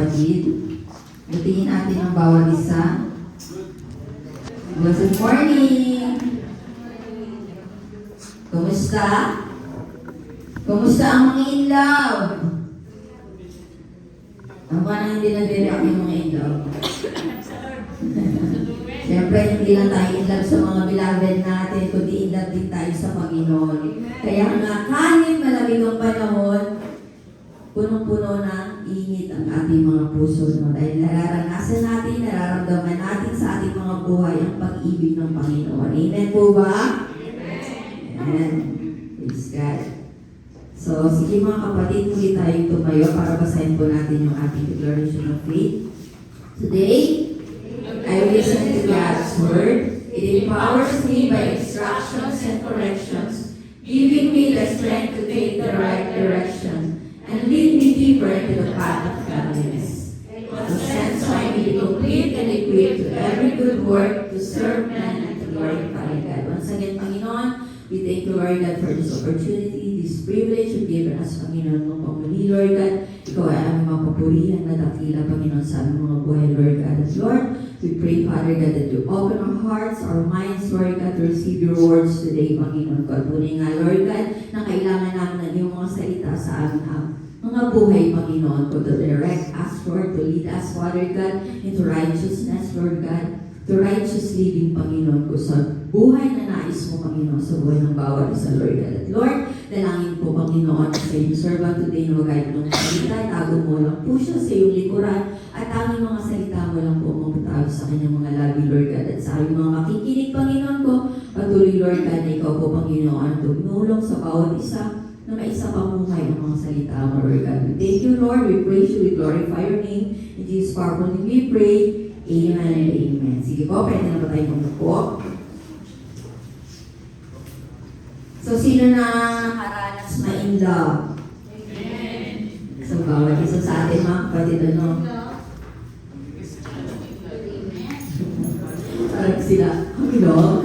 Kapatid, lutingin natin ang bawat isa. Good morning! Kumusta? Kumusta ang mga in-love? Ang parang hindi nag-react yung mga in-love. Siyempre, hindi lang tayo in-love sa mga beloved natin, kundi in-love din tayo sa Panginoon. Kaya nga, kahit malamig ang panahon, punong-puno ng init ang ating mga puso, no? Dahil nararanasan natin, nararamdaman natin sa ating mga buhay ang pag-ibig ng Panginoon. Amen po ba? Amen. Praise God. So, sige mga kapatid, muli tayong tumayo para basahin po natin yung ating declaration of faith. Today, I listen to God's Word. It empowers me by instructions and corrections, giving me the strength to take the right direction and lead me deeper into the path of godliness. To satisfy me complete and equipped to every good work to serve men and to glorify God. Once again, Panginoon, we thank you, Lord God, for this opportunity, this privilege you've given us, Panginoon, mong pamuli, Lord God. Ikaw ay aming mapapurihan na dakila, Panginoon, sa aming mga buhay, Lord God. And Lord, we pray, Father God, that you open our hearts, our minds, Lord God, to receive your words today, Panginoon ko. At tunay nga, Lord God, na kailangan namin ng iyong mga salita sa aming mga buhay, Panginoon ko, to direct us, Lord, to lead us, Father God, into righteousness, Lord God, to righteous living, Panginoon ko, sa buhay na nais mo, Panginoon, sa buhay ng bawat isa, Lord God. At Lord, dalangin po, Panginoon, sa iyong servant today, no, guide ng salita, tago mo lang po siya sa iyong likuran, at aming mga salita mo lang po mapatawag sa kanyang mga labi, Lord God, at sa aming mga makikinig, Panginoon ko, patuloy, Lord God, na ikaw po, Panginoon, tumulong sa bawat isa, na may isa pang buhay ang mga salita mo, Lord God. We thank you, Lord. We praise you. We glorify your name. In Jesus' powerful name we pray. Amen and amen. Sige po, pwede na ba tayo magpupo? So, sino na nakaranas na in love? Amen. So, bawat isa sa atin, mga kapatid, ano? Parang sila, Panginoon.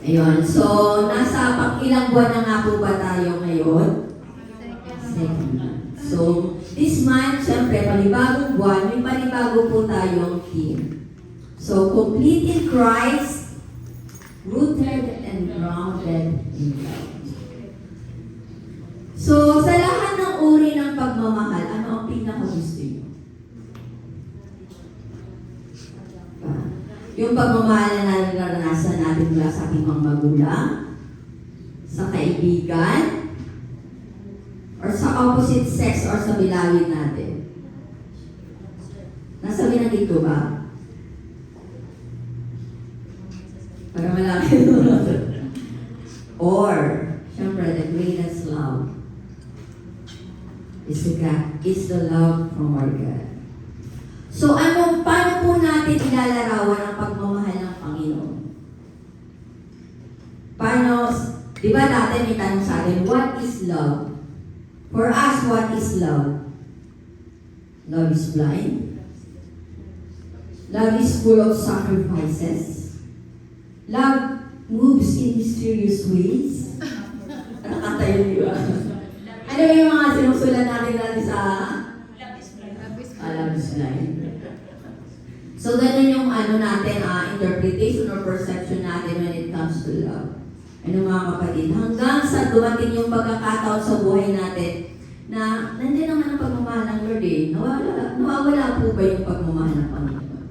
Ayun. So, nasa pang-ilang buwan na nga po ba tayo ngayon? Second. So, this month, syempre, panibagong buwan, may panibago po tayong theme. So, complete in Christ, rooted and grounded in love. So, sa lahat ng uri ng pagmamahal, ano ang pinakagusto niyo? Yung pagmamahal na naranasan natin mula sa ating mga magulang, sa kaibigan, or sa opposite sex, or sa bilawin natin. Nasabi na dito ba? Para malaki. Or, syempre, the greatest love is the love from our God. So, paano po natin ilalarawan ang pagmamahal ng Panginoon? Paano, di ba dati may tanong sa atin, what is love? For us, what is love? Love is blind. Love is full of sacrifices. Love moves in mysterious ways. Nakatayo, di ba? Ano yung mga sinusulat natin dati sa Love is blind. So, ganun yung natin, interpretation or perception natin when it comes to love. Ano mga kapatid? Hanggang sa dumating yung pagkakataon sa buhay natin na nandiyan naman ang pagmamahal ng Lord eh. Nawawala po ba yung pagmamahal ng Panginoon?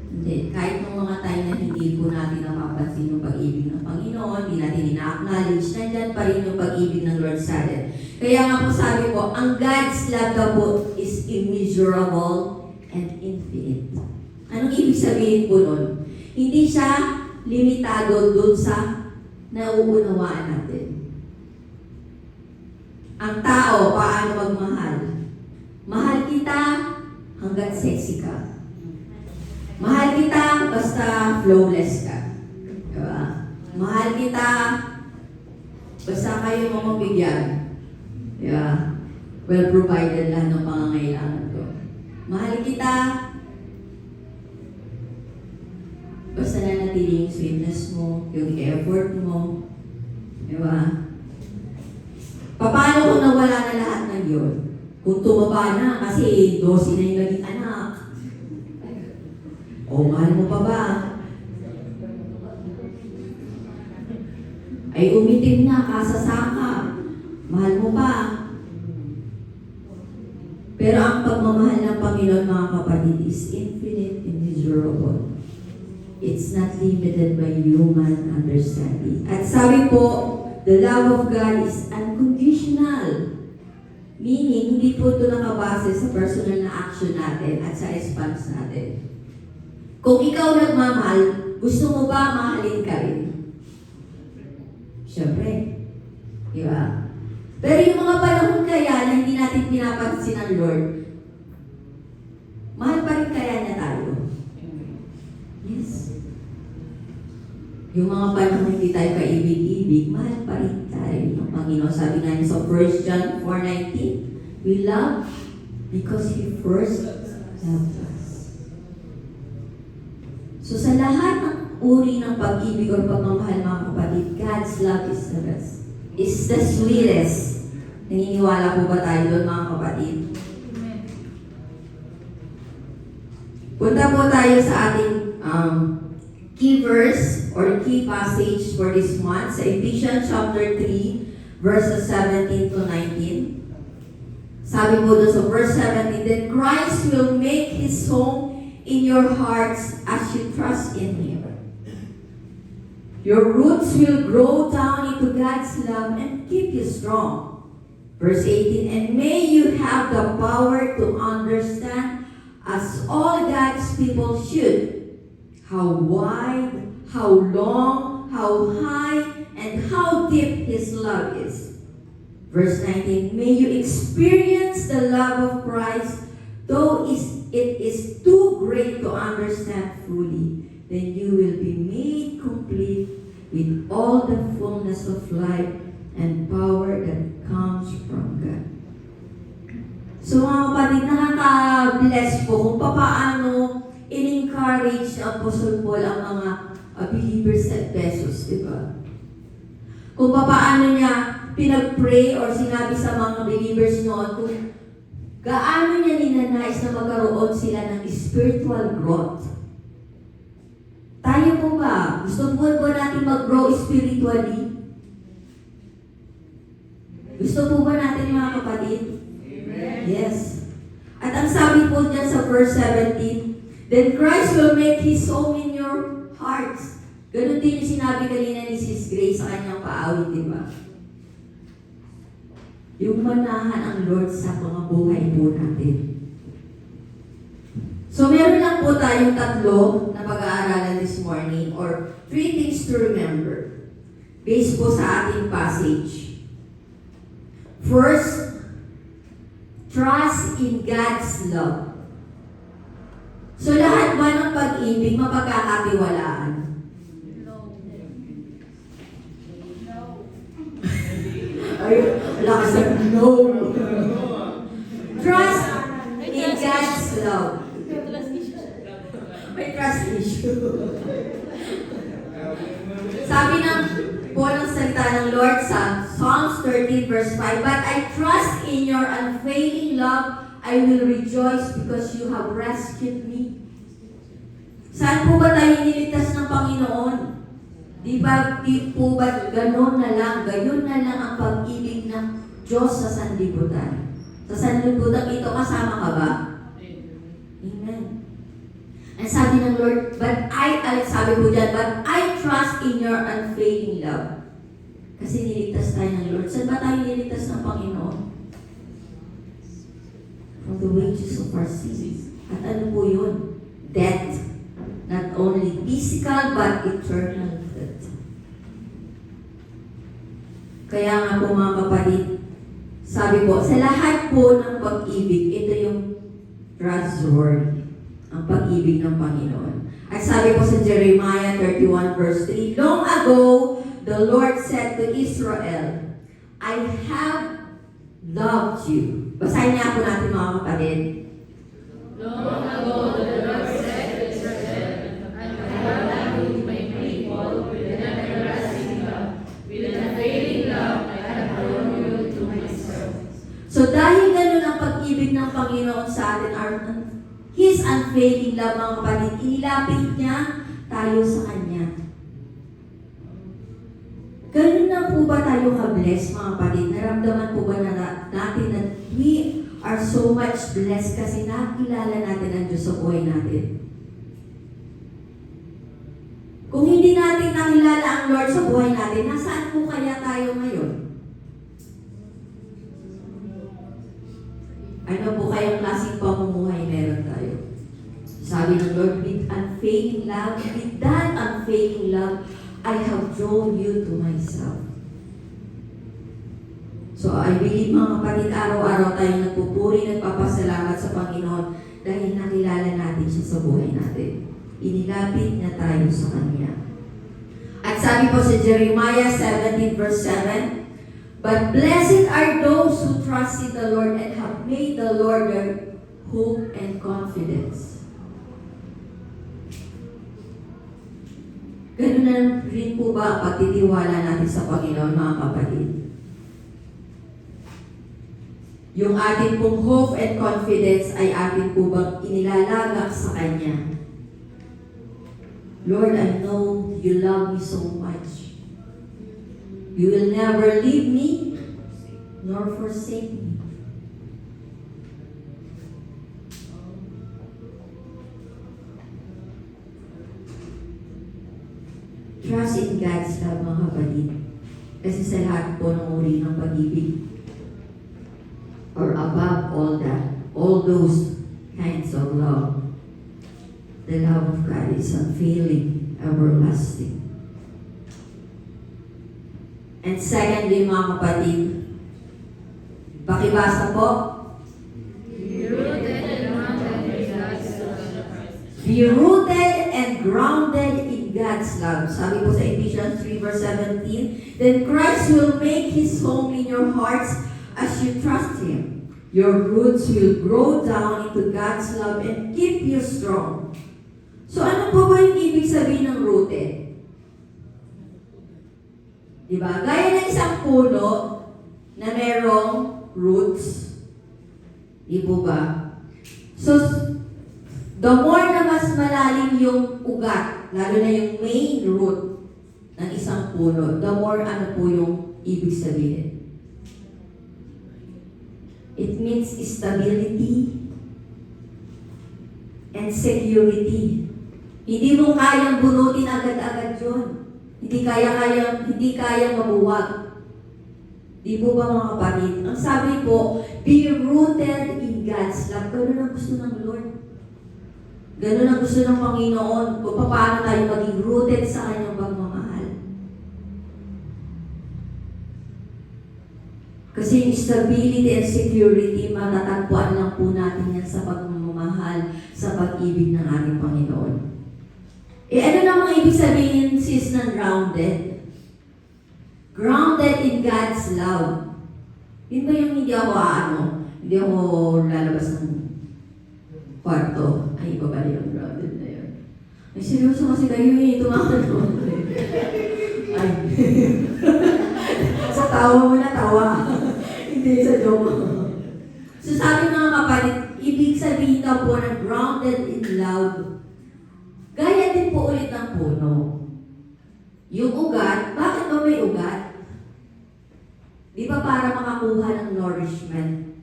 Hindi. Kahit nung mga time na hindi po natin napapansin yung pag-ibig ng Panginoon, hindi natin ina-acknowledge, nandyan pa rin yung pag-ibig ng Lord sa atin. Kaya nga po sabi ko, ang God's love daw po is immeasurable and infinite. Anong ibig sabihin po nun? Hindi siya limitado doon sa nauunawaan natin. Ang tao, paano magmahal? Mahal kita hanggat sexy ka. Mahal kita basta flawless ka. Diba? Mahal kita basta kayo mo mabigyan. Diba? Well provided lang ng pangangailangan ko. Mahal kita basta nanatili yung sweetness mo, yung effort mo. Diba? Paano kung nawala na lahat ng yun? Kung tumaba na, kasi 12 na yung naging anak. O, mahal mo pa ba? Ay, umitim na, kasasaka. Mahal mo pa. Pero ang pagmamahal ng Panginoon, mga kapatid, is infinite, immeasurable. It's not limited by human understanding. At sabi po, the love of God is unconditional. Meaning, hindi po ito nakabase sa personal na action natin at sa response natin. Kung ikaw nagmamahal, gusto mo ba mahalin ka rin? Siyempre. Di ba? Pero yung mga panahon kaya na hindi natin pinapansin ng Lord, mahal pa rin kaya niya tayo? Yes. Yung mga panahon hindi tayo kaibig-ibig, mahal pa rin tayo ng Panginoon. Sabi nga niya sa 1 John 4:19, we love because He first loved us. So sa lahat ng uri ng pag-ibig o pagmamahal, mga kapatid, God's love is the best. Is the sweetest. Naniniwala po ba tayo doon, mga kapatid? Punta po tayo sa ating key verse or key passage for this month sa Ephesians chapter 3, verses 17 to 19. Sabi po doon sa verse 17, that Christ will make His home in your hearts as you trust in Him. Your roots will grow down into God's love and keep you strong. Verse 18, and may you have the power to understand, as all God's people should, how wide, how long, how high, and how deep His love is. Verse 19, may you experience the love of Christ, though it is too great to understand fully, then you will be made complete with all the fullness of life and power that comes from God. So mga kapatid, nakaka-bless po kung paano in-encourage ng Apostle Paul ang mga believers at Ephesus, di ba? Kung paano niya pinag-pray or sinabi sa mga believers noon kung gaano niya ninanais na magkaroon sila ng spiritual growth. Tayo po ba? Gusto po ba natin mag-grow spiritually? Gusto po ba natin, mga kapatid? Amen. Yes. At ang sabi po dyan sa verse 17, then Christ will make His home in your hearts. Ganun din yung sinabi kanina ni Sis Grace sa kanyang paawit, di ba? Yung manahan ang Lord sa mga buhay po natin. So, meron lang po tayong tatlo na pag-aaralan this morning or 3 things to remember based po sa ating passage. First, trust in God's love. So, lahat ba ng pag-ibig mapagkakatiwalaan? Ay, lakas ng no. Trust in God's love. May trust issue. Sabi ng po ng salita ng Lord sa Psalms 13 verse 5, but I trust in your unfailing love, I will rejoice because you have rescued me. Saan po ba tayo nililigtas ng Panginoon? Di ba po ba gayon na lang ang pag-ibig ng Diyos sa sanlibutan? Sa sanlibutan ito, kasama ka ba? Amen. And sabi ng Lord, sabi po dyan, but I trust in your unfailing love. Kasi niligtas tayo ng Lord. Saan ba tayo niligtas ng Panginoon? From the wages of our sins. At ano po yun? Death. Not only physical, but eternal death. Kaya nga po mga kapatid, sabi po, sa lahat po ng pag-ibig, ito yung trustworthy. Ang pag-ibig ng Panginoon. At sabi po sa Jeremiah 31 verse 3, long ago, the Lord said to Israel, I have loved you. Basahin niya po natin, mga kapatid. Long ago, the Lord said to Israel, I have loved you, my people, with an everlasting love. With an unfailing love, I have drawn you to myself. So dahil ganun ang pag Panginoon sa atin, His unfailing love, mga kapatid. Inilapit niya tayo sa Kanya. Ganun na po ba tayo ka-bless, mga kapatid? Naramdaman po ba natin na we are so much blessed kasi nakilala natin ang Diyos sa buhay natin? Kung hindi natin nakilala ang Lord sa buhay natin, nasaan po kaya tayo ngayon? Ano po kayang klaseng pamumuhay meron tayo? Sabi ng Lord, with unfailing love, with that unfailing love, I have drawn you to myself. So I believe, mga kapatid, araw-araw tayo nagpupuri, nagpapasalamat sa Panginoon dahil nakilala natin siya sa buhay natin. Inilapit na tayo sa Kanya. At sabi po sa Jeremiah 17 verse 7, but blessed are those who trust in the Lord and have made the Lord their hope and confidence. Ganun na rin po ba ang pagtitiwala natin sa Panginoon, mga kapatid? Yung ating pong hope and confidence ay ating po bang inilalagak sa Kanya? Lord, I know you love me so much. You will never leave me nor forsake me. Trust in God's love, mga kapatid. Kasi sa lahat po ng uri ng pag-ibig, or above all those kinds of love, the love of God is unfailing, everlasting. And secondly, mga kapatid, pakibasa po. Be rooted and grounded in God's love. Be rooted and grounded in God's love. Sabi po sa Ephesians 3 verse 17, then Christ will make His home in your hearts as you trust Him. Your roots will grow down into God's love and keep you strong. So ano po ba yung ibig sabihin ng rooted? Diba? Gaya ng isang puno na merong roots. Di po ba? So, the more na mas malalim yung ugat, lalo na yung main root ng isang puno, the more ano po yung ibig sabihin. It means stability and security. Hindi mo kayang bunutin agad-agad yun. Hindi kaya mabuwag. Di po ba, mga kapatid? Ang sabi po, be rooted in God's love. Ganun ang gusto ng Lord. Ganun ang gusto ng Panginoon. Kung paano tayo maging rooted sa Kanyang pagmamahal. Kasi yung stability and security, matatagpuan lang po natin yan sa pagmamahal, sa pag-ibig ng ating Panginoon. Ano namang ibig sabihin, sis, ng grounded? Grounded in God's love. Yun ba yung hindi ako lalabas ng kwarto? Ay, iba ba yung grounded na yun? Ay, seryoso kasi kayo tumakano. Ay, sa tawa mo na tawa. Hindi sa joke. So sabi mga kapatid, ibig sabihin daw po na grounded in love. Gaya din po ulit ng puno. Yung ugat, bakit ba may ugat? Di ba para makakuha ng nourishment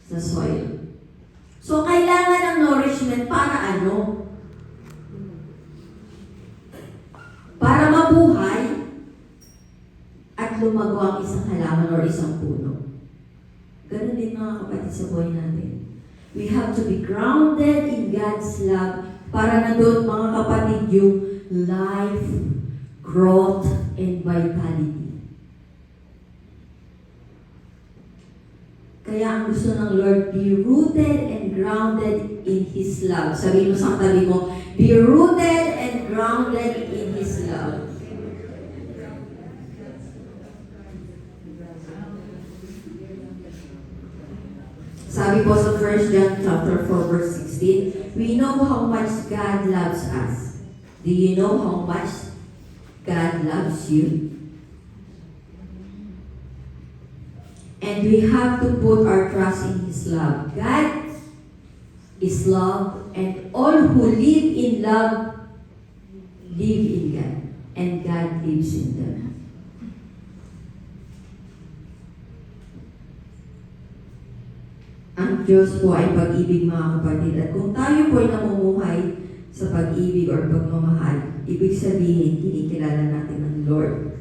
sa soil? So, kailangan ng nourishment para ano? Para mabuhay at lumago ang isang halaman or isang puno. Ganun din, mga kapatid, sa buhay natin. We have to be grounded in God's love para na doon, mga kapatid, yung life, growth, and vitality. Kaya ang gusto ng Lord, be rooted and grounded in His love. Sabihin mo sa katabi mo, be rooted and grounded in His love. Sabi po sa 1 John chapter 4 verse 16, we know how much God loves us. Do you know how much God loves you? And we have to put our trust in His love. God is love, and all who live in love live in God, and God lives in them. Ang Diyos po ay pag-ibig, mga kapatid. At kung tayo po ay namumuhay sa pag-ibig or pagmamahal, ibig sabihin, kinikilala natin ang Lord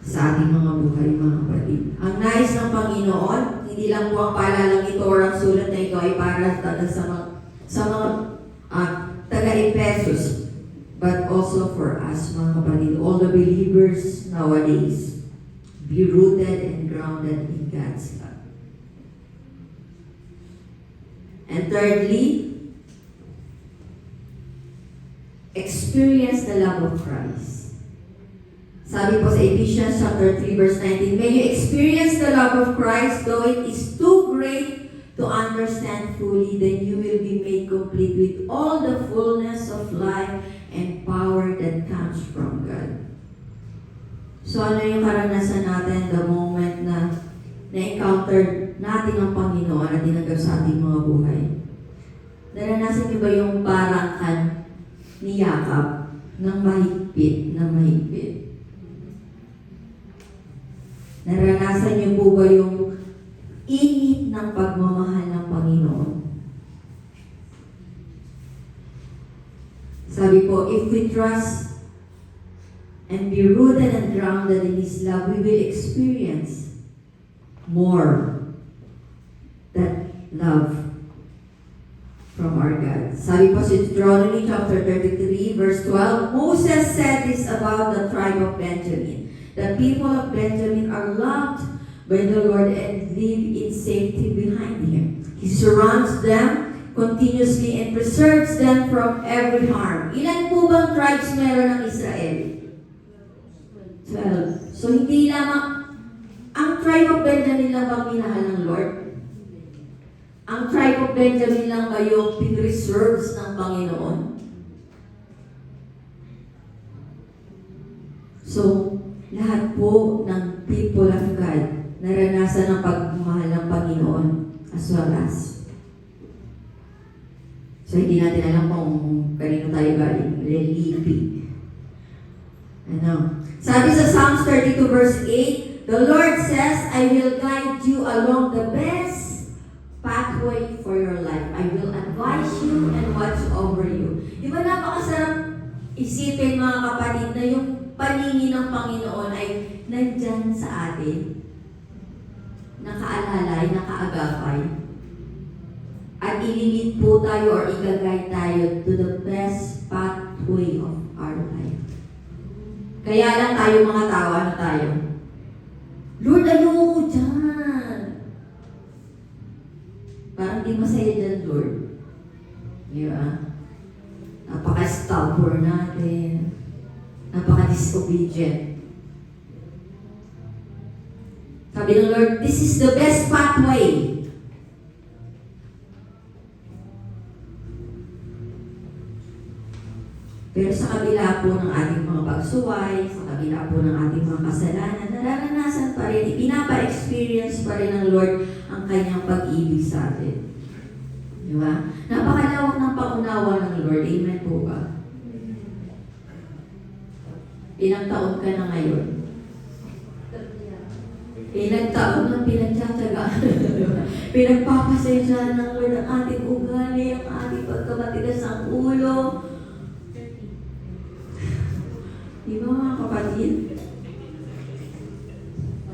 sa ating mga buhay, mga kapatid. Ang nais ng Panginoon, hindi lang po ang paalalang ito or ang sulat na ito ay para sa mga taga-Efesus, but also for us, mga kapatid, all the believers nowadays, be rooted and grounded in God's love. And thirdly, experience the love of Christ. Sabi po sa Ephesians chapter 3 verse 19, may you experience the love of Christ, though it is too great to understand fully, then you will be made complete with all the fullness of life and power that comes from God. So ano yung karanasan natin the moment na na-encounter natin ang Panginoon at tinanggap sa ating mga buhay? Naranasan niyo ba yung parang niyakap ng mahigpit na mahigpit? Naranasan niyo po ba yung init ng pagmamahal ng Panginoon? Sabi po, if we trust and be rooted and grounded in His love, we will experience more that love from our God. Sabi po sa Deuteronomy chapter 33 verse 12, Moses said this about the tribe of Benjamin. The people of Benjamin are loved by the Lord and live in safety behind Him. He surrounds them continuously and preserves them from every harm. Ilan po bang tribes meron ng Israel? 12. So hindi lamang ang tribe of Benjamin lang bang minahal ng Lord? Ang tribe of Benjamin lang ba yung pinreserves ng Panginoon? So, lahat po ng people of God naranasan ang pagmamahal ng Panginoon as well as. So, hindi natin alam kung kanino tayo galing. Lilipi. Ano? Sabi sa Psalms 32 verse 8, the Lord says, I will guide you along the best pathway for your life. I will advise you and watch over you. Di ba napakasarap isipin, mga kapatid, na yung paningin ng Panginoon ay nandyan sa atin, nakaalalay, nakaagapay, at ililid po tayo or igagay tayo to the best pathway of our life. Kaya lang tayo mga tao, ano tayo? Lord, ayoko dyan. Parang di masaya dyan, Lord. Di ba? Napaka-stubborn natin. Napaka-disobedient. Sabi ng Lord, this is the best pathway. Pero sa kabila po ng ating mga pagsuway, sa kabila po ng ating mga kasalanan, nararanasan pa rin, pinapa-experience pa rin ng Lord ang kanyang pag-ibig sa atin. Di ba? Napakalawak ng pangunawa ng Lord. Amen po ba? Ilang taon ka na ngayon? Ilang taon na pinagtsatsagaan. Pinagpapasensyahan ng Lord ang ating ugali, ang ating pagkamatigas ng ulo. Di ba, mga kapatid?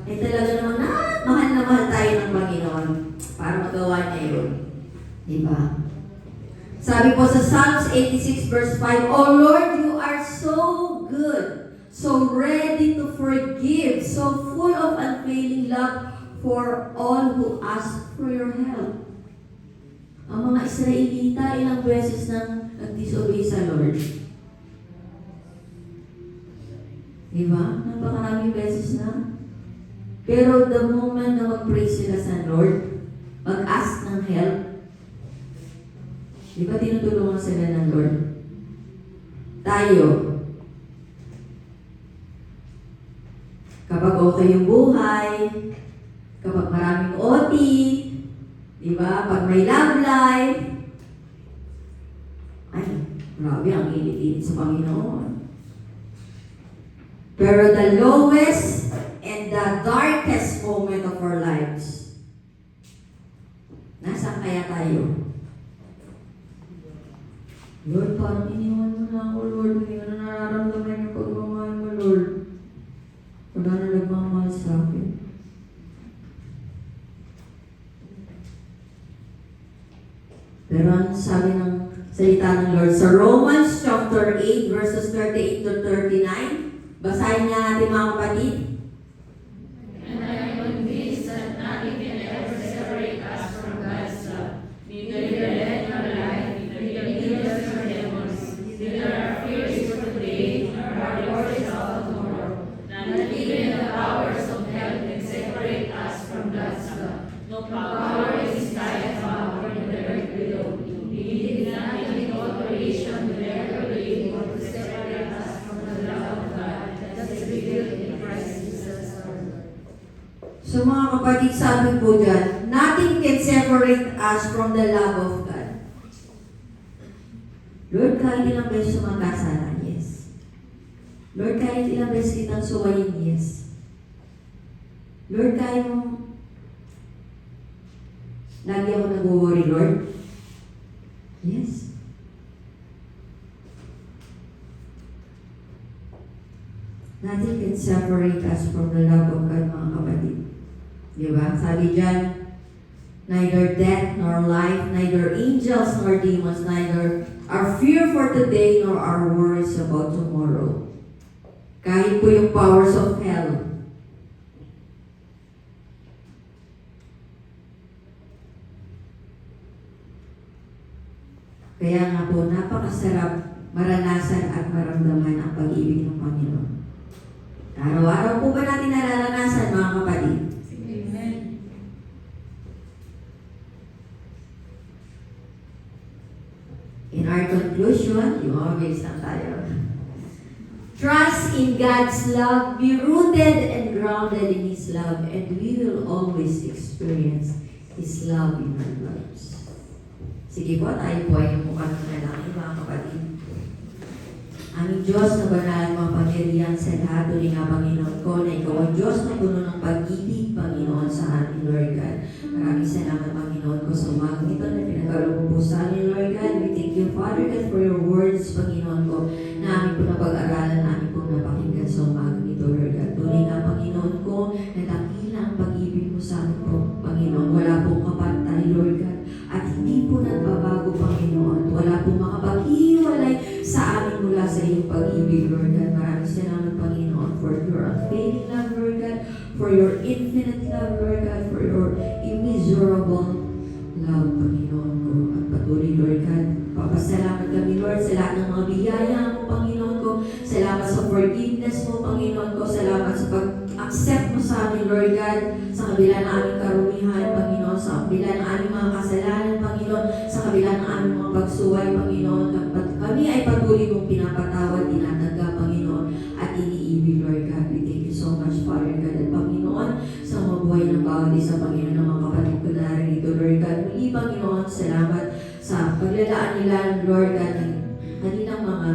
Eh talaga naman mahal na mahal tayo ng Panginoon para magawa niya yun. Di ba? Sabi po sa Psalms 86 verse 5, O Lord, you are so good, so ready to forgive, so full of unfailing love for all who ask for your help. Ang mga Israelita, ilang beses nang nag-disobey sa Lord. Diba? Napakaraming beses na. Pero the moment na mag-pray sila sa Lord, mag-ask ng help, di ba tinutulungan sila ng Lord? Tayo, kapag okay yung buhay, kapag maraming OT, Diba? Pag may love life, ay, grabe, ang init-init sa Panginoon. Pero the lowest and the darkest moment of our lives, nasaan kaya tayo? Lord, parang iniwan mo na ako, Lord. Hindi ko na nararamdaman yung pagmamahal mo, Lord. Wala na nagmamahal sa akin. Pero ang sabi ng salita ng Lord sa Romans chapter 8 verses 38 to 39, basahin nga natin mga kapatid. And I am convinced that nothing can ever separate us from God's love. Neither death nor life, neither angels nor demons, neither our fears for today, nor our worries of tomorrow. Not even the powers of hell can separate us from God's love. No power in sky above or in the earth below. Indeed, nothing in all creation will ever be able to separate us from the love of God that is revealed in Christ Jesus our Lord. So mga kapatid, sabi po dyan, nothing can separate us from the love of God. Lord, kahit ilang beses sumakasala, yes. Lord, kahit ilang beses kitang suwayin, yes. Lord, kahit mong lagi ako nag-worry, Lord. Yes. Nothing can separate us from the love of God, mga kapatid. Diba? Sabi dyan, neither death nor life, neither angels nor demons, neither our fear for today nor our worries about tomorrow. Kahit po yung powers of hell, kaya nga po, napakasarap maranasan at maramdaman ang pag-ibig ng Panginoon. Araw-araw po ba natin nararanasan, mga kapatid? Amen. In our conclusion, yung mabilis lang tayo. Trust in God's love, be rooted and grounded in His love, and we will always experience His love in our lives. Sige po, tayo po ay mukha ng nalangin, mga kapatid. Aming Diyos na banal, mapangyarihan sa lahat, tuloy nga Panginoon ko, na Ikaw ang Diyos na puno ng pag-ibig, Panginoon, sa amin, Lord God. Maraming salamat, Panginoon ko, sa umagang ito na pinagkaroon mo po sa amin, Lord God. We thank you, Father God, for your words, Panginoon ko, na aming po napag-aralan, aming po napakinggan sa umagang ito, Lord God. Tuloy nga, Panginoon ko, na dakila ang pag-ibig mo sa amin po, Panginoon. Wala pong kapantay, Lord God. At hindi po nagbabago, Panginoon. Wala pong makapaghiwalay sa amin mula sa iyong pag-ibig, Lord God. Maraming salamat, Panginoon, for your unfailing love, Lord God, for your infinite love, Lord God, for your immeasurable love, Panginoon ko. At patuloy, Lord God, papasalamat kami, Lord, sa lahat ng mga biyaya mo, Panginoon ko. Salamat sa forgiveness mo, Panginoon ko. Salamat sa pag-accept mo sa amin, Lord God, sa kabila ng aming karumihan, Panginoon, sa kabila ng aming mga kasalanan, Panginoon, sa kabila ng aming mga pagsuway, Panginoon. Kami ay patuloy mong pinapatawad, tinatanggap, Panginoon, at iniibig, Lord God. We thank you so much, Father God, at Panginoon, sa mga buhay ng bawat isa, Panginoon, ng mga kapatid ko na rin ito, Lord God. Muli, Panginoon, salamat sa paglalaan nila, Lord God, ng kanilang mga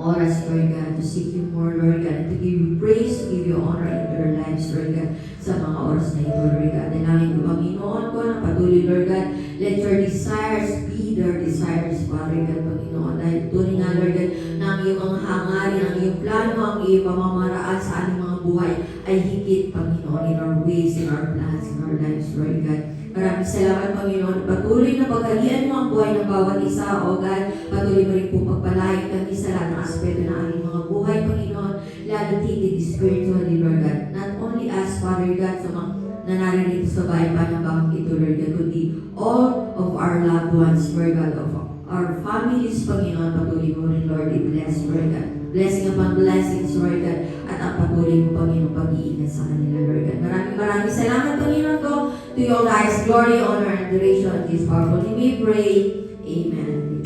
oras, Lord God, to seek you more, Lord God, and to give you praise, to give you honor in their lives, Lord God, sa mga oras na ito, Lord God. Dalangin ko, Panginoon ko, na patuloy, Lord God, let your desires be their desires, Father God, Panginoon. Dahil tunay nga, Lord God, na ang iyong mga hangarin, ang iyong plano, ang iyong pamamaraan sa aming mga buhay ay higit, Panginoon, in our ways, in our plans, in our lives, Lord God. Maraming salamat, Panginoon. Patuloy na paghalian mo ang buhay ng bawat isa, O God. Patuloy mo rin po pagpalain kami sa lahat ng aspeto ng aming mga buhay, Panginoon. Lalo tigit spiritually, Lord God. Not only us, Father God, sa mga nanarito sa bahay pa ng bawat ito, Lord God, kundi all of our loved ones, Lord God, of our families, Panginoon. Patuloy mo rin, Lord, i-bless, Lord God. Blessing upon blessings, Lord God. At ang patuloy mo, Panginoon, pag-iingat sa kanila, Lord God. Maraming salamat, Panginoon ko. To your lives, glory, honor, and adoration of this powerful name we pray. Amen.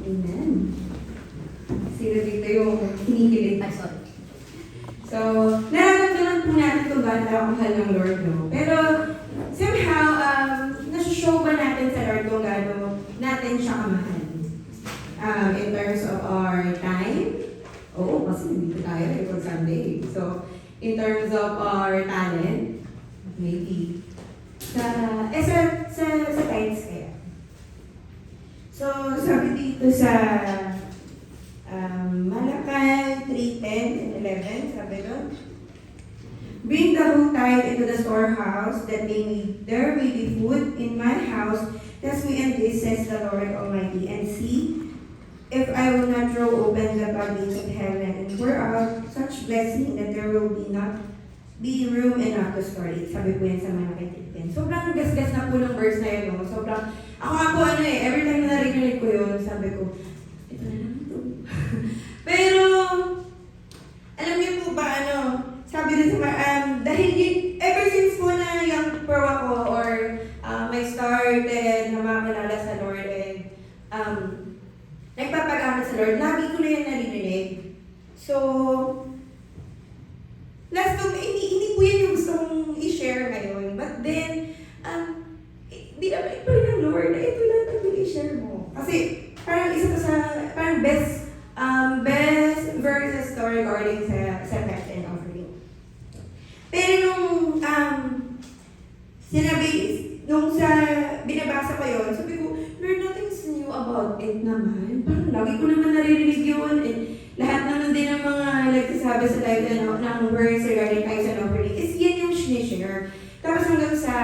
Amen. dito yung kinikilig. Ay, sorry. So, nararamdaman po natin kung bakit ako mahal ng Lord, no? Pero, somehow, nasushow ba natin sa Lord kung gaano natin siya kamahal? In terms of our time, oo, kasi nandito tayo every Sunday. So, in terms of our talent, maybe. Sa times kaya. So, sabi dito sa Malakay 3:10 and 11, sabi doon, bring the whole tithe into the storehouse, that there may be food in my house. Test me in this, says the Lord Almighty, and see if I will not throw open the floodgates of heaven and pour out such blessing that there will be room enough to store it. Sabi po yan sa Malakay 3:10. Sobrang gasgas na po ng verse na yun. No? Sobrang, ako nga po every time na narinig ko yun, sabi ko, ito na lang ito. Pero, alam niyo po ba, sabi din sa dahil ever since po na young pro ako or may started na makakilala sa Lord and nagpapagamit sa Lord, lagi ko na yan narinig. So, last time, hindi po yan yung gusto kong i-share ngayon. But then, dinamit pa rin ng Lord na ito lang ang i-share mo. Kasi, parang isa to sa, parang best verses to regarding sa tithe and offering. Pero nung binabasa ko yun, sabi ko, Lord, nothing's new about it naman. Parang lagi ko naman naririnig yun. And lahat naman din ng mga nagsasabi sa tithe ng verse regarding tithe and offering is yan yung sinishare. Tapos hanggang sa,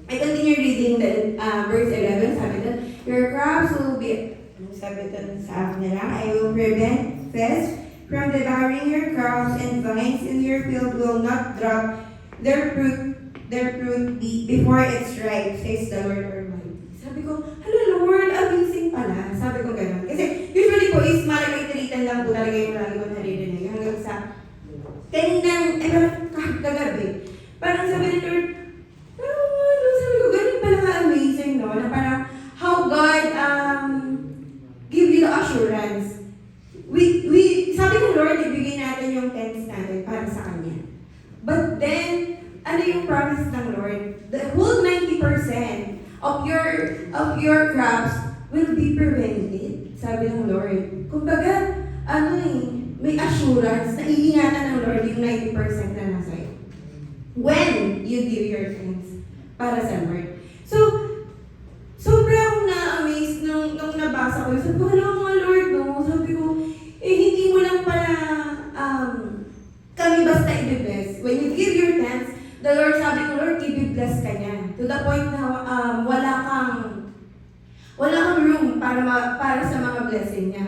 I continue reading the verse 11, sabi doon, your crops will be, sabi doon sa akin nila, I will prevent pests from devouring your crops, and vines in your field will not drop their fruit before it's ripe, says the Lord Almighty. Sabi ko, hello Lord, amazing pala. Sabi ko gano'n. Kasi usually po is malagay-tiritan lang po talaga yung lagi ko naririnig. Hanggang sa kaninang, kagabi. Parang sabi ni Lord, sabi ko, ganun pala ka-amazing, no? Na parang how God give you the assurance. Sabi ko, Lord, ibigay natin yung tents natin para sa Kanya. But then, ano yung promise ng Lord? The whole 90% of your crops will be prevented. Sabi ng Lord. Kumbaga, may assurance na iingatan ng Lord yung 90% na nasa iyo. When you give your thanks para sa Lord. So, sobra akong na-amaze nung nabasa ko. Sabi ko, mga Lord, no? Sabi ko, hindi mo lang pala kami basta i-bless. When you give your thanks, the Lord, sabi ko, Lord, i-bless ka niya. To the point na wala kang room para sa mga blessing niya.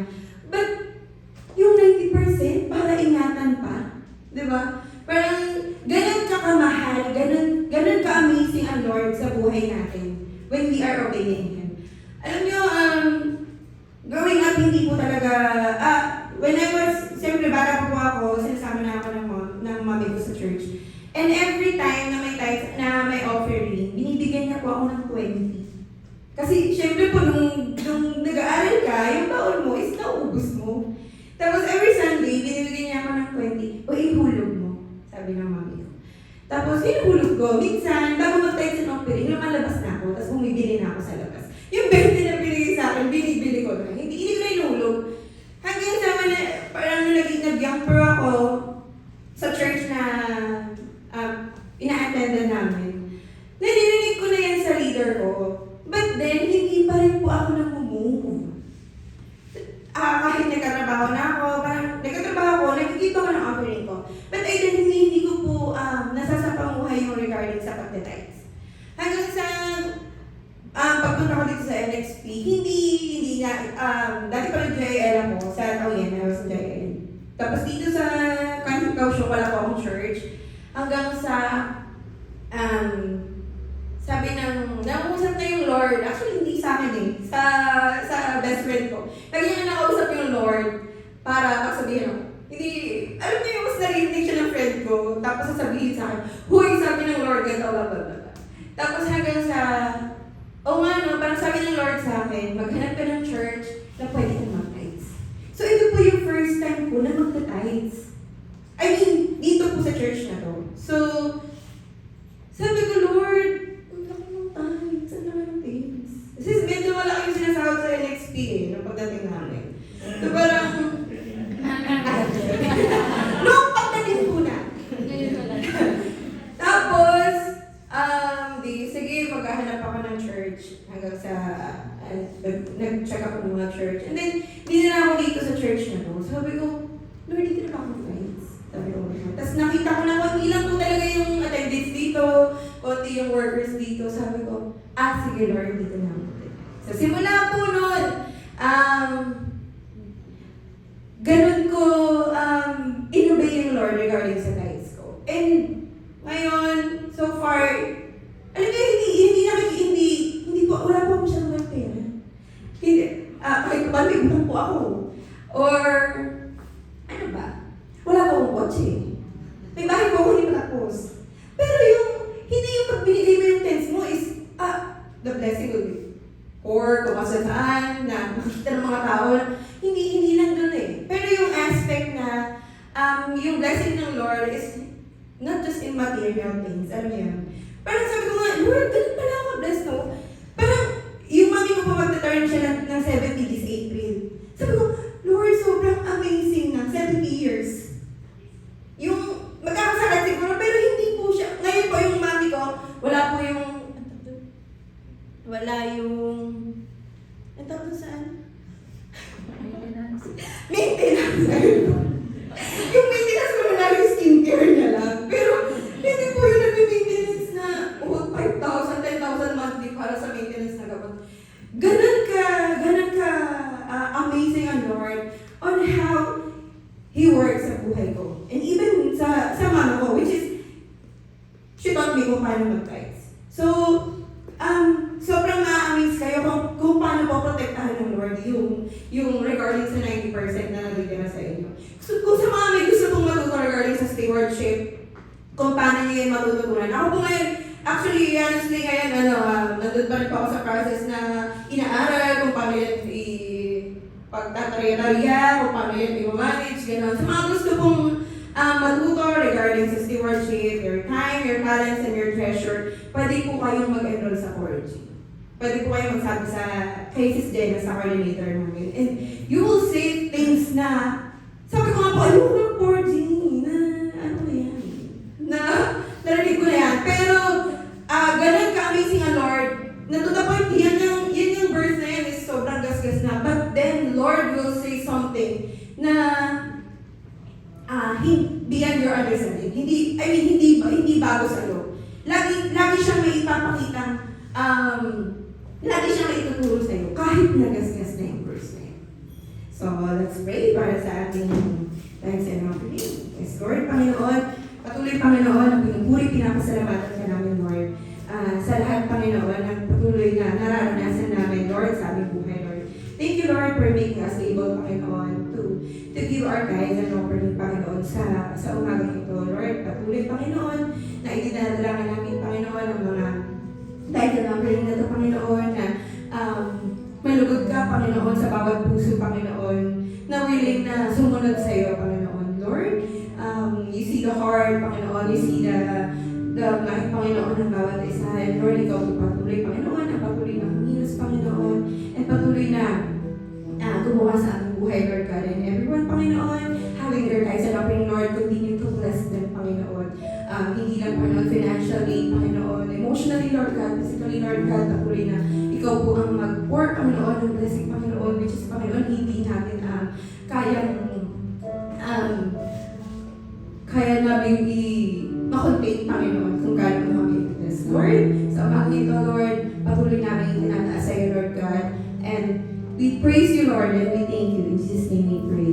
But, yung 90%, para ingatan pa. Di ba? Parang, ganun ka kamahal, ganun ka-amazing ang Lord sa buhay natin when we are obeying Him. Alam niyo, growing up, hindi po talaga, when I was, siyempre bata po ako, sinasama na ako ng mami ko sa church. And every time na may tithe, na may offering, binibigyan niya po ako ng 20. Kasi siyempre po, nung nag-aaral ka, yung baon mo is naubos mo. Tapos every Sunday, binibigyan niya ako ng 20. O ihulog mo, sabi ng mami ko. Tapos inuhulog ko, minsan, bago mag-tithe sa offering, lumalabas na ako, tapos bumibili na ako sa labas. Yung 20 na binigay sa akin, binibili ko na. Hindi ko na inulog. Hanggang sa parang nag-young pro ako sa church na ina-attendan namin. Narinig ko na yan sa leader ko. But then, hindi pa rin po ako namumove. Kahit nagkatrabaho na ako, nagkikita ko ng offering ko. But hindi ko po nasasapamuhay yung regarding sa pagtitites. Hanggang sa pagpunta ko dito sa NXP, hindi na, dati pa nag-JL ako sa Tawian, I was in JL. Tapos dito sa Kanikaw Show, wala po akong church. Hanggang sa, sabi nangusap na yung Lord, actually hindi sa akin sa best friend ko. Lagi niya nakausap yung Lord para pagsabihin ako. Hindi, alam niyo yung mas narinig siya ng friend ko, tapos sasabihin sa akin, huy, sabi ng Lord, ganito, blah. Tapos hanggang sa, parang sabi ng Lord sa akin, maghanap ka ng church na pwede kang mag-tithes. So ito po yung first po na magta-tithes. I mean, dito po sa church na to. So, sabi ko, Lord, ang laki ng tithes, ang laki ng tithes. Kasi medyo malaki yung sinasahod sa NXP eh, nung pagdating namin. So parang, nung pagdating po na. Tapos, sige, maghahanap ako ng church hanggang sa, nag-check ako ng mga church. And then, hindi na ako dito sa church na to. Sabi ko, Lord, dito na ako friends. Sabi ko, tapos nakita ko na konti lang po talaga yung attendance dito, konti yung workers dito. Sabi ko, sige Lord, dito na ako. So, simula po nun, ganun ko inobey yung Lord regarding sa tithes ko. And ngayon, so far, alam niyo, hindi po, wala po ako siyang mga pera. Hindi, kahit ba, may utang po ako. Or, ano ba? Wala po akong kotse. May bahay po ako hindi matapos. Pero hindi yung pag binigay mo yung tens mo is, the blessing will be or kung saan na makikita ng mga tao, hindi lang dun eh. Pero yung aspect na yung blessing ng Lord is not just in material things. Alam niyo yun? Parang sabi ko nga, Lord, ganun pala ako blessed, no? Parang yung mami ko pa magta-turn siya ng 70 this April. Sabi ko, Lord, sobrang amazing na 70 years. Yung magkakasakit siguro, pero hindi po siya. Ngayon po yung mami ko, wala yung ang tawag doon saan? Maintenance. Yung maintenance ko na yung skincare niya lang. Pero hindi po yung nag-maintenance na 5,000, 10,000 monthly para sa maintenance na gamot. Ganun ka amazing ang Lord on how He works sa buhay ko. And even sa mama ko, which is, she taught me kung paano mag-tithes. So, sobrang ma-amaze kayo kung paano po protektahan ng Lord yung regarding sa 90% na nabigyan na sa inyo. So, kung sa mga may gusto pong matuto regarding sa stewardship, kung paano niyo yung matututunan. Ako po ngayon, actually, honestly ngayon, nandun pa rin po ako sa process na inaaral kung paano yan pagtatarya-tarya, kung paano yan i-manage, gano'n. Sa mga gusto pong matuto regarding sa stewardship, your time, your talents, and your treasure, pwede po kayong mag-enroll sa 4G. Pwede po kayong magsabi sa Sis Jenna sa coordinator namin. And you will say things na, sabi ko nga po, ayoko ng 4G, na ano na yan, na narinig ko na yan. Pero, ganun ka-amazing ang Lord, na to the point, yan yung verse na yan is sobrang gasgas na. But then, Lord will say something na beyond your understanding. Hindi bago sa'yo. Lagi siyang may ipapakitang, lagi siyang may ituturo sa'yo, kahit nagasgas na yung verse na yun. So, let's pray para sa ating thanks and offering. Yes, Lord, Panginoon, patuloy, Panginoon, ang pinupuri, pinapasalamatan ka namin, Lord. Sa lahat, Panginoon, ang patuloy na nararanasan namin, Lord, sa aming buhay, Lord. Thank you, Lord, for making us able, Panginoon, to give our tithes and offering, Panginoon, sa umagang ito, Lord. Patuloy, Panginoon, na idinadalangin namin, Panginoon, ang mga tithes and offering na ito, Panginoon, na malugod ka, Panginoon, sa bawat puso, Panginoon, na willing na sumunod sa iyo, Panginoon. Lord, you see the heart, Panginoon, you see the mind, Panginoon, ng bawat isa. And Lord, ikaw patuloy, Panginoon, ang patuloy na kumilos, Panginoon, and patuloy na gumawa sa ating buhay, Lord God, and everyone, Panginoon, having their tithes and offering, Lord, continue to bless them, Panginoon. Hindi lang, Panginoon, financially, Panginoon, emotionally, Lord God, physically, Lord God, patuloy na ikaw po ang mag-pour, Panginoon, ng blessing, Panginoon, which is, Panginoon, hindi natin kaya namin i-contain, Panginoon, kung gano'n kami bless, Lord. Sa umagang ito, Lord, patuloy namin itinataas sa iyo, Lord God, and we praise you, Lord, and we thank you. In Jesus' name we pray.